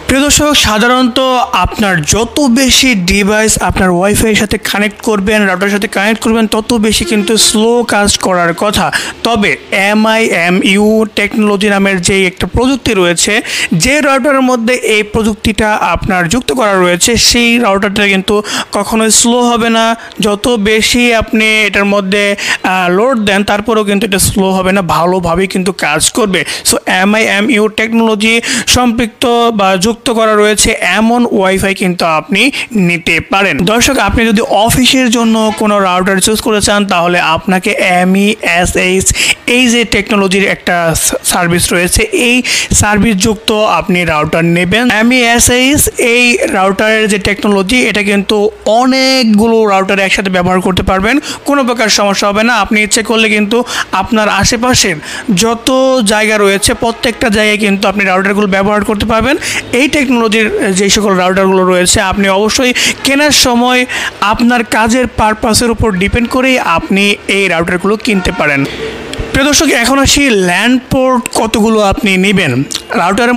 প্রিয় দর্শক, সাধারণত আপনার যত বেশি ডিভাইস আপনার ওয়াইফাইয়ের সাথে কানেক্ট করবেন, রাউটারের সাথে কানেক্ট করবেন, তত বেশি কিন্তু স্লো কাজ করার কথা। তবে MIMU টেকনোলজি নামের যে একটা প্রযুক্তি রয়েছে, যে রাউটারের মধ্যে এই প্রযুক্তিটা আপনার যুক্ত করা রয়েছে, সেই রাউটারটা কিন্তু কখনোই স্লো হবে না। যত বেশি আপনি এটার মধ্যে লোড দেন, তারপরেও কিন্তু এটা স্লো হবে না, ভালোভাবেই কিন্তু কাজ করবে। সো MIMU টেকনোলজি সম্পৃক্ত বা যুক্ত করা রয়েছে এমন ওয়াইফাই কিন্তু আপনি নিতে পারেন। দর্শক, আপনি যদি অফিসের জন্য কোনো রাউটার চুজ করে চান, তাহলে আপনাকে MESH এই যে টেকনোলজির একটা সার্ভিস রয়েছে, এই সার্ভিস যুক্ত আপনি রাউটার নেবেন। MESH এই রাউটারের যে টেকনোলজি, এটা কিন্তু অনেকগুলো রাউটার একসাথে ব্যবহার করতে পারবেন, কোনো প্রকার সমস্যা হবে না। আপনি ইচ্ছে করলে কিন্তু আপনার আশেপাশের যত জায়গা রয়েছে প্রত্যেকটা জায়গায় কিন্তু আপনি রাউটারগুলো ব্যবহার করতে পারবেন। এই টেকনোলজির যে সকল রাউটারগুলো রয়েছে, আপনি অবশ্যই কেনার সময় আপনার কাজের পারপাসের উপর ডিপেন্ড করেই আপনি এই রাউটারগুলো কিনতে পারেন। প্রিয় দর্শক, এখন আসি ল্যান্ড পোর্ট কতগুলো আপনি নেবেন। রাউটারের